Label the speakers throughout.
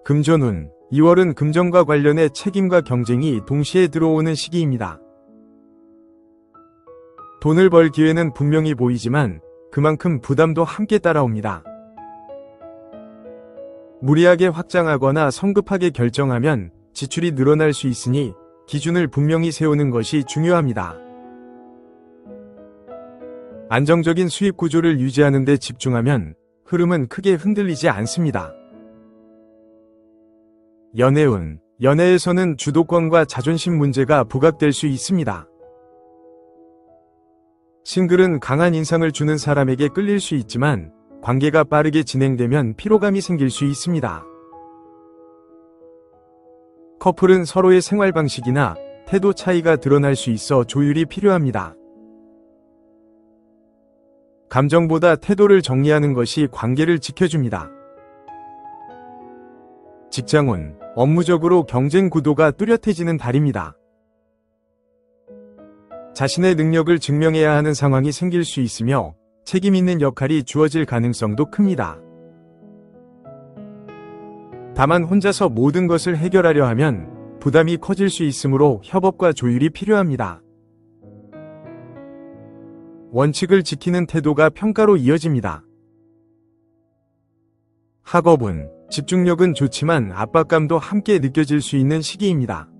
Speaker 1: 금전운, 2월은 금전과 관련해 책임과 경쟁이 동시에 들어오는 시기입니다. 돈을 벌 기회는 분명히 보이지만 그만큼 부담도 함께 따라옵니다. 무리하게 확장하거나 성급하게 결정하면 지출이 늘어날 수 있으니 기준을 분명히 세우는 것이 중요합니다. 안정적인 수입 구조를 유지하는 데 집중하면 흐름은 크게 흔들리지 않습니다. 연애운, 연애에서는 주도권과 자존심 문제가 부각될 수 있습니다. 싱글은 강한 인상을 주는 사람에게 끌릴 수 있지만 관계가 빠르게 진행되면 피로감이 생길 수 있습니다. 커플은 서로의 생활 방식이나 태도 차이가 드러날 수 있어 조율이 필요합니다. 감정보다 태도를 정리하는 것이 관계를 지켜줍니다. 직장운, 업무적으로 경쟁 구도가 뚜렷해지는 달입니다. 자신의 능력을 증명해야 하는 상황이 생길 수 있으며 책임 있는 역할이 주어질 가능성도 큽니다. 다만 혼자서 모든 것을 해결하려 하면 부담이 커질 수 있으므로 협업과 조율이 필요합니다. 원칙을 지키는 태도가 평가로 이어집니다. 학업운, 집중력은 좋지만 압박감도 함께 느껴질 수 있는 시기입니다.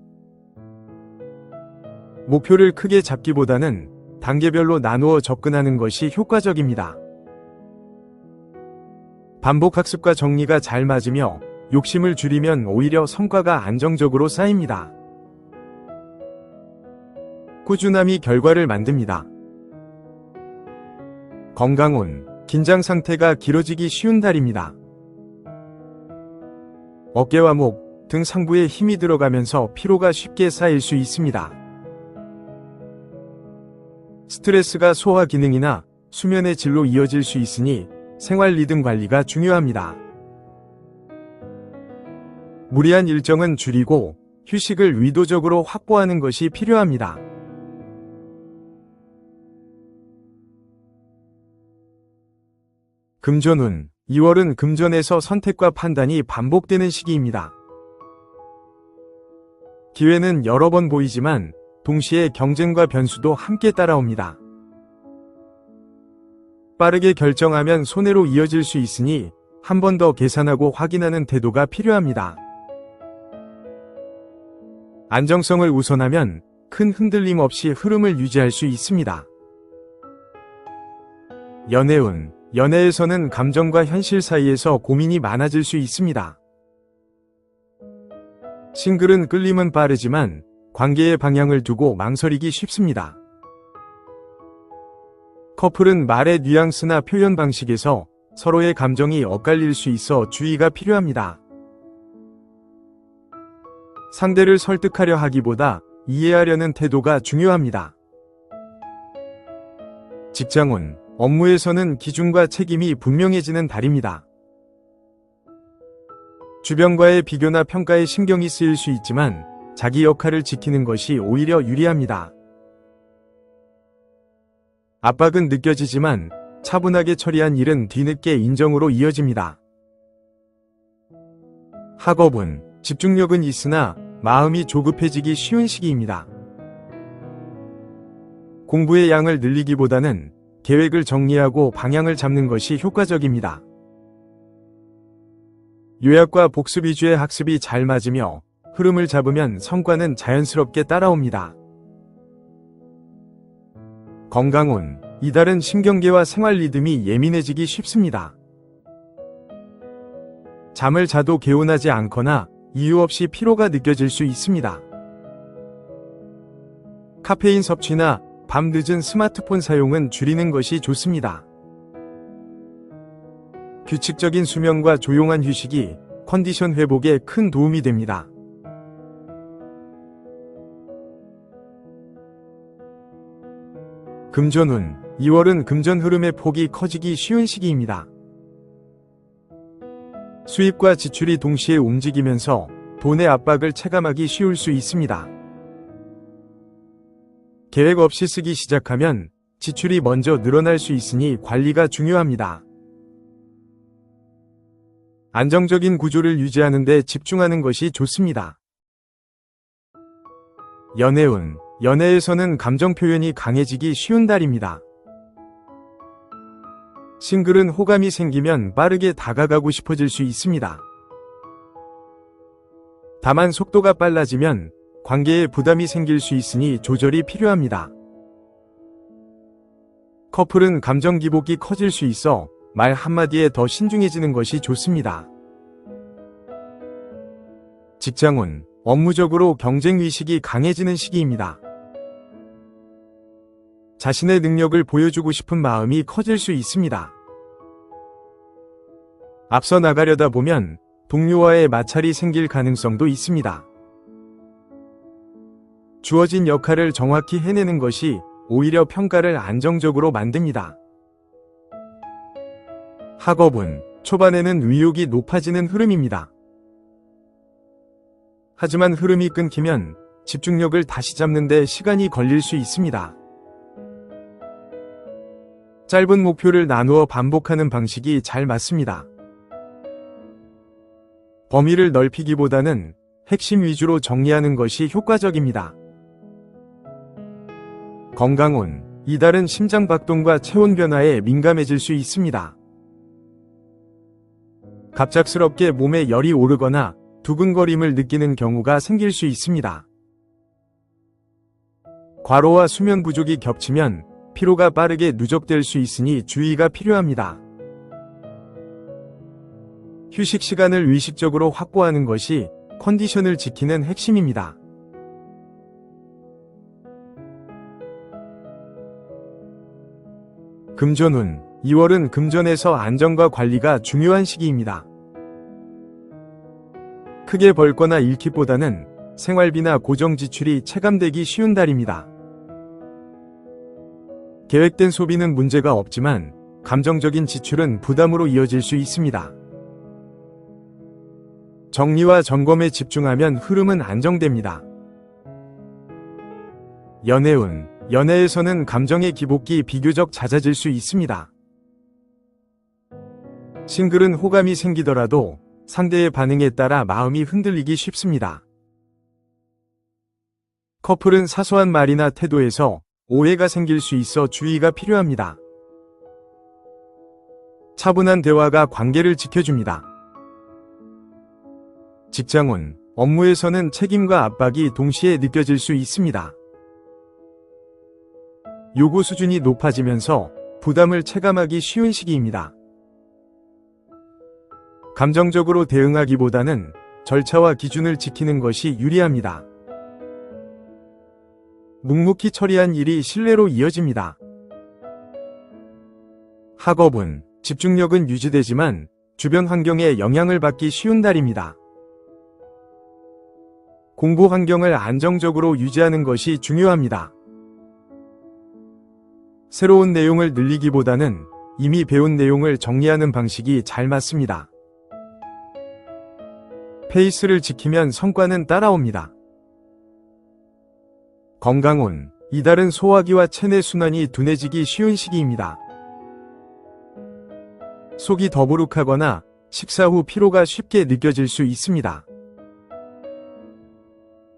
Speaker 1: 목표를 크게 잡기보다는 단계별로 나누어 접근하는 것이 효과적입니다. 반복 학습과 정리가 잘 맞으며 욕심을 줄이면 오히려 성과가 안정적으로 쌓입니다. 꾸준함이 결과를 만듭니다. 건강운, 긴장 상태가 길어지기 쉬운 달입니다. 어깨와 목 등 상부에 힘이 들어가면서 피로가 쉽게 쌓일 수 있습니다. 스트레스가 소화 기능이나 수면의 질로 이어질 수 있으니 생활 리듬 관리가 중요합니다. 무리한 일정은 줄이고 휴식을 의도적으로 확보하는 것이 필요합니다. 금전운, 2월은 금전에서 선택과 판단이 반복되는 시기입니다. 기회는 여러 번 보이지만 동시에 경쟁과 변수도 함께 따라옵니다. 빠르게 결정하면 손해로 이어질 수 있으니 한 번 더 계산하고 확인하는 태도가 필요합니다. 안정성을 우선하면 큰 흔들림 없이 흐름을 유지할 수 있습니다. 연애운, 연애에서는 감정과 현실 사이에서 고민이 많아질 수 있습니다. 싱글은 끌림은 빠르지만 관계의 방향을 두고 망설이기 쉽습니다. 커플은 말의 뉘앙스나 표현 방식에서 서로의 감정이 엇갈릴 수 있어 주의가 필요합니다. 상대를 설득하려 하기보다 이해하려는 태도가 중요합니다. 직장운, 업무에서는 기준과 책임이 분명해지는 달입니다. 주변과의 비교나 평가에 신경이 쓰일 수 있지만 자기 역할을 지키는 것이 오히려 유리합니다. 압박은 느껴지지만 차분하게 처리한 일은 뒤늦게 인정으로 이어집니다. 학업운, 집중력은 있으나 마음이 조급해지기 쉬운 시기입니다. 공부의 양을 늘리기보다는 계획을 정리하고 방향을 잡는 것이 효과적입니다. 요약과 복습 위주의 학습이 잘 맞으며 흐름을 잡으면 성과는 자연스럽게 따라옵니다. 건강운, 이달은 신경계와 생활 리듬이 예민해지기 쉽습니다. 잠을 자도 개운하지 않거나 이유 없이 피로가 느껴질 수 있습니다. 카페인 섭취나 밤 늦은 스마트폰 사용은 줄이는 것이 좋습니다. 규칙적인 수면과 조용한 휴식이 컨디션 회복에 큰 도움이 됩니다. 금전운, 2월은 금전 흐름의 폭이 커지기 쉬운 시기입니다. 수입과 지출이 동시에 움직이면서 돈의 압박을 체감하기 쉬울 수 있습니다. 계획 없이 쓰기 시작하면 지출이 먼저 늘어날 수 있으니 관리가 중요합니다. 안정적인 구조를 유지하는 데 집중하는 것이 좋습니다. 연애운. 연애에서는 감정 표현이 강해지기 쉬운 달입니다. 싱글은 호감이 생기면 빠르게 다가가고 싶어질 수 있습니다. 다만 속도가 빨라지면 관계에 부담이 생길 수 있으니 조절이 필요합니다. 커플은 감정 기복이 커질 수 있어 말 한마디에 더 신중해지는 것이 좋습니다. 직장운. 업무적으로 경쟁의식이 강해지는 시기입니다. 자신의 능력을 보여주고 싶은 마음이 커질 수 있습니다. 앞서 나가려다 보면 동료와의 마찰이 생길 가능성도 있습니다. 주어진 역할을 정확히 해내는 것이 오히려 평가를 안정적으로 만듭니다. 학업운. 초반에는 의욕이 높아지는 흐름입니다. 하지만 흐름이 끊기면 집중력을 다시 잡는 데 시간이 걸릴 수 있습니다. 짧은 목표를 나누어 반복하는 방식이 잘 맞습니다. 범위를 넓히기보다는 핵심 위주로 정리하는 것이 효과적입니다. 건강운. 이달은 심장박동과 체온 변화에 민감해질 수 있습니다. 갑작스럽게 몸에 열이 오르거나 두근거림을 느끼는 경우가 생길 수 있습니다. 과로와 수면 부족이 겹치면 피로가 빠르게 누적될 수 있으니 주의가 필요합니다. 휴식 시간을 의식적으로 확보하는 것이 컨디션을 지키는 핵심입니다. 금전운. 2월은 금전에서 안정과 관리가 중요한 시기입니다. 크게 벌거나 잃기보다는 생활비나 고정 지출이 체감되기 쉬운 달입니다. 계획된 소비는 문제가 없지만 감정적인 지출은 부담으로 이어질 수 있습니다. 정리와 점검에 집중하면 흐름은 안정됩니다. 연애운. 연애에서는 감정의 기복이 비교적 잦아질 수 있습니다. 싱글은 호감이 생기더라도 상대의 반응에 따라 마음이 흔들리기 쉽습니다. 커플은 사소한 말이나 태도에서 오해가 생길 수 있어 주의가 필요합니다. 차분한 대화가 관계를 지켜줍니다. 직장운. 업무에서는 책임과 압박이 동시에 느껴질 수 있습니다. 요구 수준이 높아지면서 부담을 체감하기 쉬운 시기입니다. 감정적으로 대응하기보다는 절차와 기준을 지키는 것이 유리합니다. 묵묵히 처리한 일이 신뢰로 이어집니다. 학업운. 집중력은 유지되지만 주변 환경에 영향을 받기 쉬운 달입니다. 공부 환경을 안정적으로 유지하는 것이 중요합니다. 새로운 내용을 늘리기보다는 이미 배운 내용을 정리하는 방식이 잘 맞습니다. 페이스를 지키면 성과는 따라옵니다. 건강운. 이달은 소화기와 체내 순환이 둔해지기 쉬운 시기입니다. 속이 더부룩하거나 식사 후 피로가 쉽게 느껴질 수 있습니다.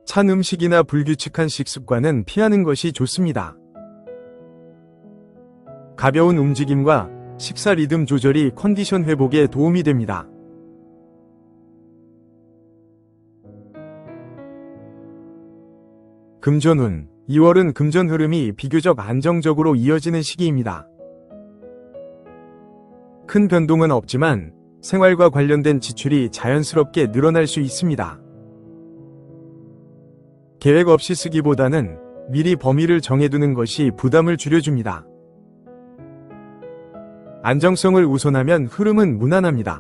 Speaker 1: 찬 음식이나 불규칙한 식습관은 피하는 것이 좋습니다. 가벼운 움직임과 식사 리듬 조절이 컨디션 회복에 도움이 됩니다. 금전운. 2월은 금전 흐름이 비교적 안정적으로 이어지는 시기입니다. 큰 변동은 없지만 생활과 관련된 지출이 자연스럽게 늘어날 수 있습니다. 계획 없이 쓰기보다는 미리 범위를 정해두는 것이 부담을 줄여줍니다. 안정성을 우선하면 흐름은 무난합니다.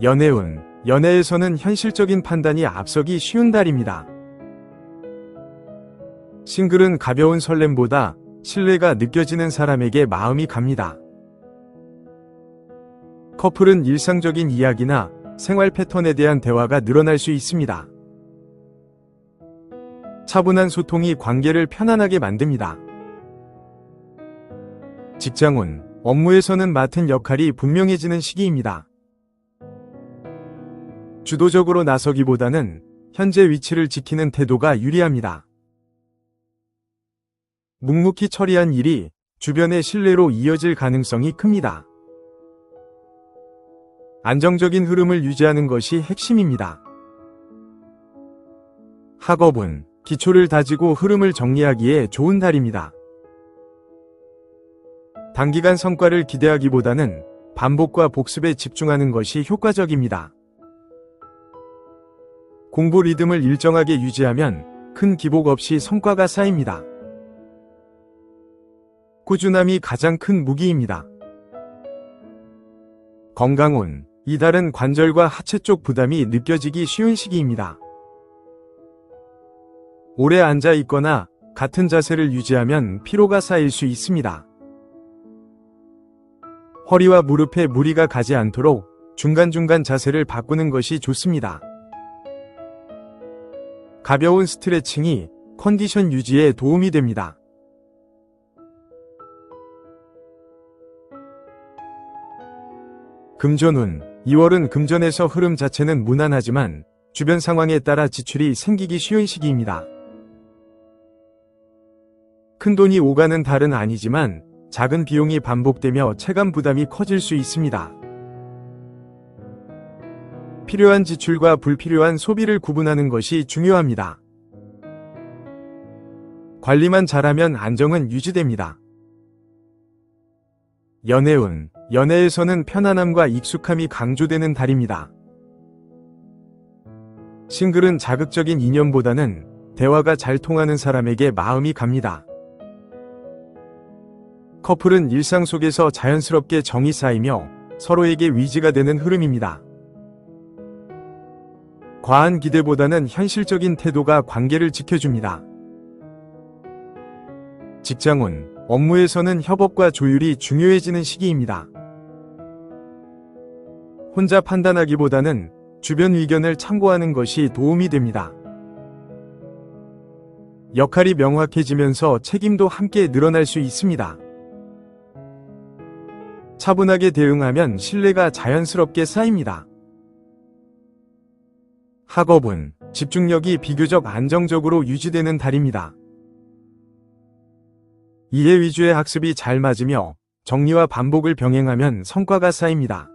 Speaker 1: 연애운. 연애에서는 현실적인 판단이 앞서기 쉬운 달입니다. 싱글은 가벼운 설렘보다 신뢰가 느껴지는 사람에게 마음이 갑니다. 커플은 일상적인 이야기나 생활 패턴에 대한 대화가 늘어날 수 있습니다. 차분한 소통이 관계를 편안하게 만듭니다. 직장운. 업무에서는 맡은 역할이 분명해지는 시기입니다. 주도적으로 나서기보다는 현재 위치를 지키는 태도가 유리합니다. 묵묵히 처리한 일이 주변의 신뢰로 이어질 가능성이 큽니다. 안정적인 흐름을 유지하는 것이 핵심입니다. 학업은 기초를 다지고 흐름을 정리하기에 좋은 달입니다. 단기간 성과를 기대하기보다는 반복과 복습에 집중하는 것이 효과적입니다. 공부 리듬을 일정하게 유지하면 큰 기복 없이 성과가 쌓입니다. 꾸준함이 가장 큰 무기입니다. 건강운, 이달은 관절과 하체 쪽 부담이 느껴지기 쉬운 시기입니다. 오래 앉아 있거나 같은 자세를 유지하면 피로가 쌓일 수 있습니다. 허리와 무릎에 무리가 가지 않도록 중간중간 자세를 바꾸는 것이 좋습니다. 가벼운 스트레칭이 컨디션 유지에 도움이 됩니다. 금전운, 2월은 금전에서 흐름 자체는 무난하지만 주변 상황에 따라 지출이 생기기 쉬운 시기입니다. 큰돈이 오가는 달은 아니지만 작은 비용이 반복되며 체감 부담이 커질 수 있습니다. 필요한 지출과 불필요한 소비를 구분하는 것이 중요합니다. 관리만 잘하면 안정은 유지됩니다. 연애운, 연애에서는 편안함과 익숙함이 강조되는 달입니다. 싱글은 자극적인 인연보다는 대화가 잘 통하는 사람에게 마음이 갑니다. 커플은 일상 속에서 자연스럽게 정이 쌓이며 서로에게 위지가 되는 흐름입니다. 과한 기대보다는 현실적인 태도가 관계를 지켜줍니다. 직장운, 업무에서는 협업과 조율이 중요해지는 시기입니다. 혼자 판단하기보다는 주변 의견을 참고하는 것이 도움이 됩니다. 역할이 명확해지면서 책임도 함께 늘어날 수 있습니다. 차분하게 대응하면 신뢰가 자연스럽게 쌓입니다. 학업은 집중력이 비교적 안정적으로 유지되는 달입니다. 이해 위주의 학습이 잘 맞으며 정리와 반복을 병행하면 성과가 쌓입니다.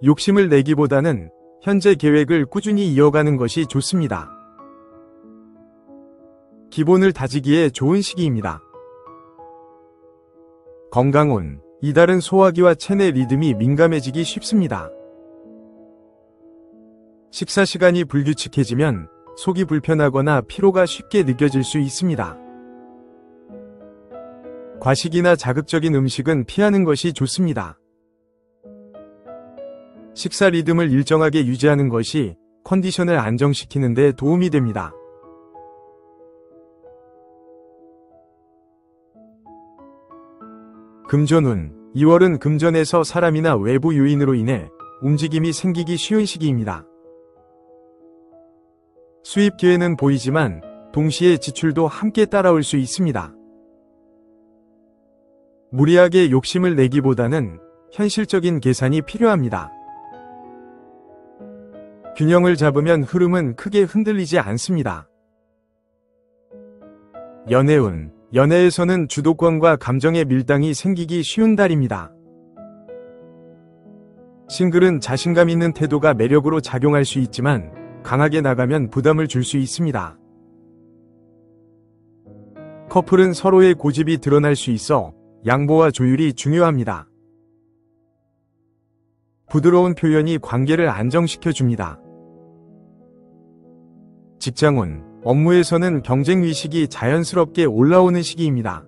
Speaker 1: 욕심을 내기보다는 현재 계획을 꾸준히 이어가는 것이 좋습니다. 기본을 다지기에 좋은 시기입니다. 건강운, 이달은 소화기와 체내 리듬이 민감해지기 쉽습니다. 식사 시간이 불규칙해지면 속이 불편하거나 피로가 쉽게 느껴질 수 있습니다. 과식이나 자극적인 음식은 피하는 것이 좋습니다. 식사 리듬을 일정하게 유지하는 것이 컨디션을 안정시키는 데 도움이 됩니다. 금전운, 2월은 금전에서 사람이나 외부 요인으로 인해 움직임이 생기기 쉬운 시기입니다. 수입 기회는 보이지만 동시에 지출도 함께 따라올 수 있습니다. 무리하게 욕심을 내기보다는 현실적인 계산이 필요합니다. 균형을 잡으면 흐름은 크게 흔들리지 않습니다. 연애운, 연애에서는 주도권과 감정의 밀당이 생기기 쉬운 달입니다. 싱글은 자신감 있는 태도가 매력으로 작용할 수 있지만 강하게 나가면 부담을 줄 수 있습니다. 커플은 서로의 고집이 드러날 수 있어 양보와 조율이 중요합니다. 부드러운 표현이 관계를 안정시켜줍니다. 직장운, 업무에서는 경쟁 의식이 자연스럽게 올라오는 시기입니다.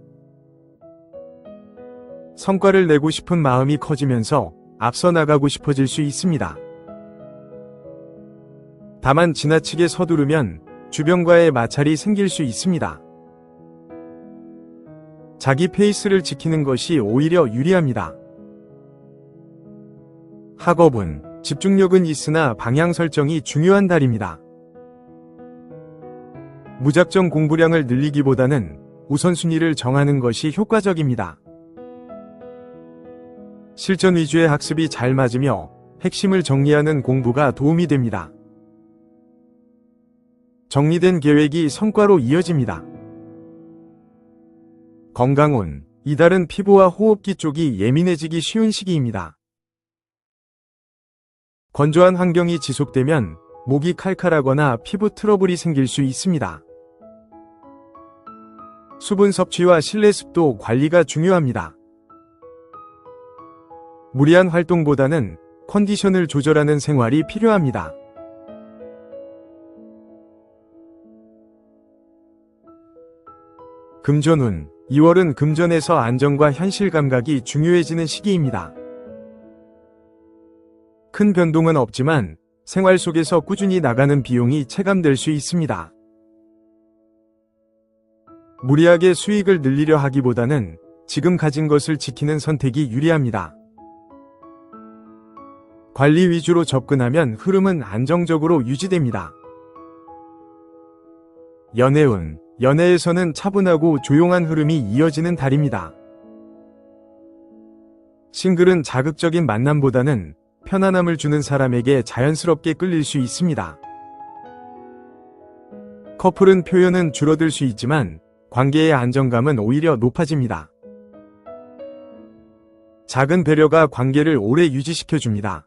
Speaker 1: 성과를 내고 싶은 마음이 커지면서 앞서 나가고 싶어질 수 있습니다. 다만 지나치게 서두르면 주변과의 마찰이 생길 수 있습니다. 자기 페이스를 지키는 것이 오히려 유리합니다. 학업은 집중력은 있으나 방향 설정이 중요한 달입니다. 무작정 공부량을 늘리기보다는 우선순위를 정하는 것이 효과적입니다. 실전 위주의 학습이 잘 맞으며 핵심을 정리하는 공부가 도움이 됩니다. 정리된 계획이 성과로 이어집니다. 건강운. 이달은 피부와 호흡기 쪽이 예민해지기 쉬운 시기입니다. 건조한 환경이 지속되면 목이 칼칼하거나 피부 트러블이 생길 수 있습니다. 수분 섭취와 실내 습도 관리가 중요합니다. 무리한 활동보다는 컨디션을 조절하는 생활이 필요합니다. 금전운. 2월은 금전에서 안정과 현실 감각이 중요해지는 시기입니다. 큰 변동은 없지만 생활 속에서 꾸준히 나가는 비용이 체감될 수 있습니다. 무리하게 수익을 늘리려 하기보다는 지금 가진 것을 지키는 선택이 유리합니다. 관리 위주로 접근하면 흐름은 안정적으로 유지됩니다. 연애운. 연애에서는 차분하고 조용한 흐름이 이어지는 달입니다. 싱글은 자극적인 만남보다는 편안함을 주는 사람에게 자연스럽게 끌릴 수 있습니다. 커플은 표현은 줄어들 수 있지만 관계의 안정감은 오히려 높아집니다. 작은 배려가 관계를 오래 유지시켜줍니다.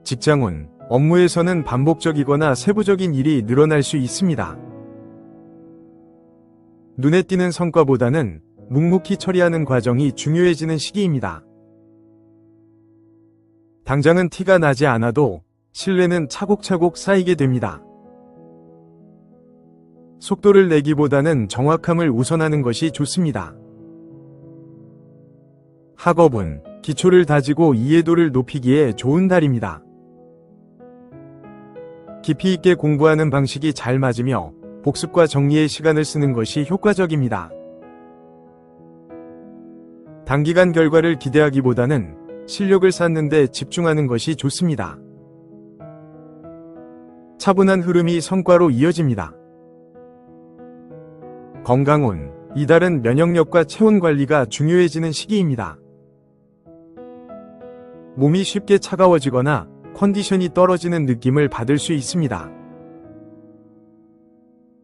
Speaker 1: 직장운. 업무에서는 반복적이거나 세부적인 일이 늘어날 수 있습니다. 눈에 띄는 성과보다는 묵묵히 처리하는 과정이 중요해지는 시기입니다. 당장은 티가 나지 않아도 신뢰는 차곡차곡 쌓이게 됩니다. 속도를 내기보다는 정확함을 우선하는 것이 좋습니다. 학업은 기초를 다지고 이해도를 높이기에 좋은 달입니다. 깊이 있게 공부하는 방식이 잘 맞으며 복습과 정리에 시간을 쓰는 것이 효과적입니다. 단기간 결과를 기대하기보다는 실력을 쌓는 데 집중하는 것이 좋습니다. 차분한 흐름이 성과로 이어집니다. 건강운. 이달은 면역력과 체온 관리가 중요해지는 시기입니다. 몸이 쉽게 차가워지거나 컨디션이 떨어지는 느낌을 받을 수 있습니다.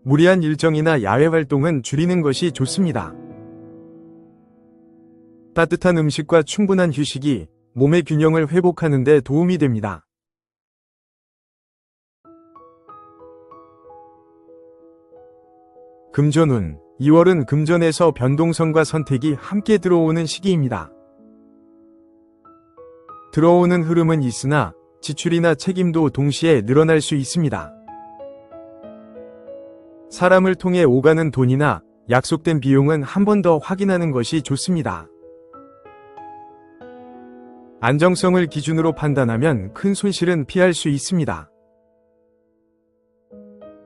Speaker 1: 무리한 일정이나 야외 활동은 줄이는 것이 좋습니다. 따뜻한 음식과 충분한 휴식이 몸의 균형을 회복하는 데 도움이 됩니다. 금전운. 2월은 금전에서 변동성과 선택이 함께 들어오는 시기입니다. 들어오는 흐름은 있으나 지출이나 책임도 동시에 늘어날 수 있습니다. 사람을 통해 오가는 돈이나 약속된 비용은 한 번 더 확인하는 것이 좋습니다. 안정성을 기준으로 판단하면 큰 손실은 피할 수 있습니다.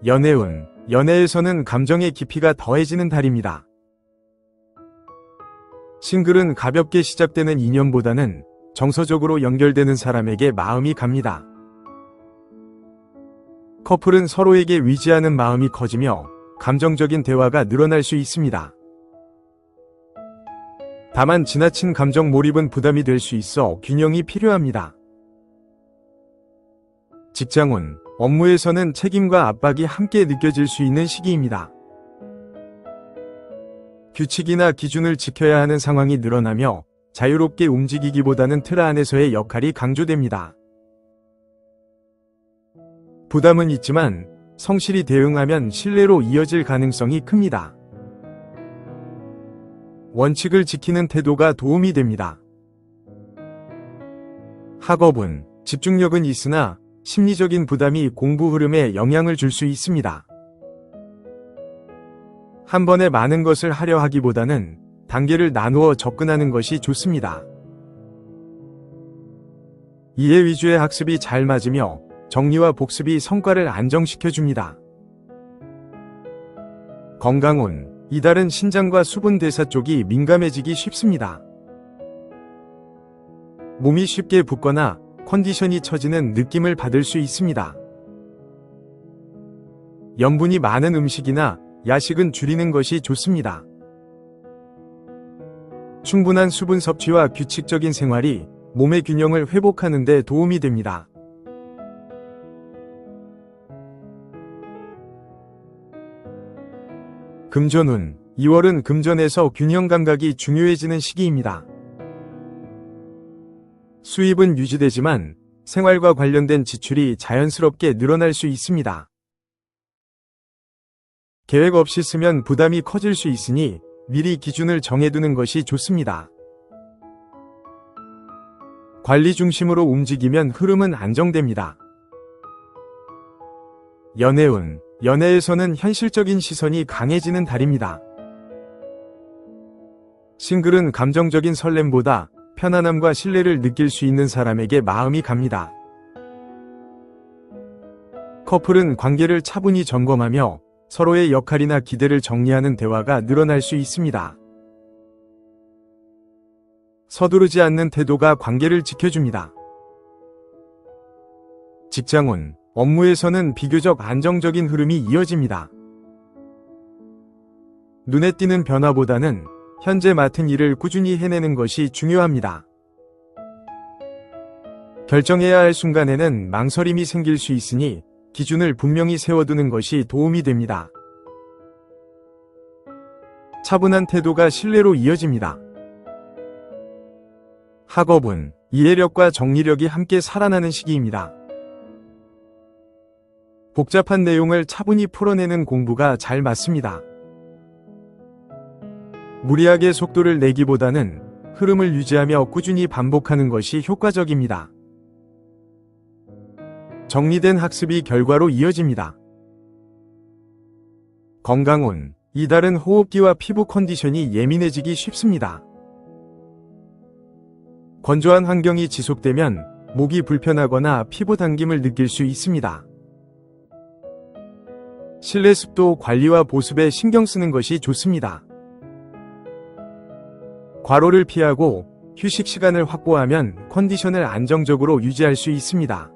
Speaker 1: 연애운. 연애에서는 감정의 깊이가 더해지는 달입니다. 싱글은 가볍게 시작되는 인연보다는 정서적으로 연결되는 사람에게 마음이 갑니다. 커플은 서로에게 위지하는 마음이 커지며 감정적인 대화가 늘어날 수 있습니다. 다만 지나친 감정 몰입은 부담이 될 수 있어 균형이 필요합니다. 직장운. 업무에서는 책임과 압박이 함께 느껴질 수 있는 시기입니다. 규칙이나 기준을 지켜야 하는 상황이 늘어나며 자유롭게 움직이기보다는 틀 안에서의 역할이 강조됩니다. 부담은 있지만 성실히 대응하면 신뢰로 이어질 가능성이 큽니다. 원칙을 지키는 태도가 도움이 됩니다. 학업은 집중력은 있으나 심리적인 부담이 공부 흐름에 영향을 줄 수 있습니다. 한 번에 많은 것을 하려 하기보다는 단계를 나누어 접근하는 것이 좋습니다. 이해 위주의 학습이 잘 맞으며 정리와 복습이 성과를 안정시켜줍니다. 건강운. 이달은 신장과 수분 대사 쪽이 민감해지기 쉽습니다. 몸이 쉽게 붓거나 컨디션이 처지는 느낌을 받을 수 있습니다. 염분이 많은 음식이나 야식은 줄이는 것이 좋습니다. 충분한 수분 섭취와 규칙적인 생활이 몸의 균형을 회복하는 데 도움이 됩니다. 금전운. 2월은 금전에서 균형 감각이 중요해지는 시기입니다. 수입은 유지되지만 생활과 관련된 지출이 자연스럽게 늘어날 수 있습니다. 계획 없이 쓰면 부담이 커질 수 있으니 미리 기준을 정해두는 것이 좋습니다. 관리 중심으로 움직이면 흐름은 안정됩니다. 연애운. 연애에서는 현실적인 시선이 강해지는 달입니다. 싱글은 감정적인 설렘보다 편안함과 신뢰를 느낄 수 있는 사람에게 마음이 갑니다. 커플은 관계를 차분히 점검하며 서로의 역할이나 기대를 정리하는 대화가 늘어날 수 있습니다. 서두르지 않는 태도가 관계를 지켜줍니다. 직장운. 업무에서는 비교적 안정적인 흐름이 이어집니다. 눈에 띄는 변화보다는 현재 맡은 일을 꾸준히 해내는 것이 중요합니다. 결정해야 할 순간에는 망설임이 생길 수 있으니 기준을 분명히 세워두는 것이 도움이 됩니다. 차분한 태도가 신뢰로 이어집니다. 학업운. 이해력과 정리력이 함께 살아나는 시기입니다. 복잡한 내용을 차분히 풀어내는 공부가 잘 맞습니다. 무리하게 속도를 내기보다는 흐름을 유지하며 꾸준히 반복하는 것이 효과적입니다. 정리된 학습이 결과로 이어집니다. 건강운. 이달은 호흡기와 피부 컨디션이 예민해지기 쉽습니다. 건조한 환경이 지속되면 목이 불편하거나 피부 당김을 느낄 수 있습니다. 실내 습도 관리와 보습에 신경 쓰는 것이 좋습니다. 과로를 피하고 휴식 시간을 확보하면 컨디션을 안정적으로 유지할 수 있습니다.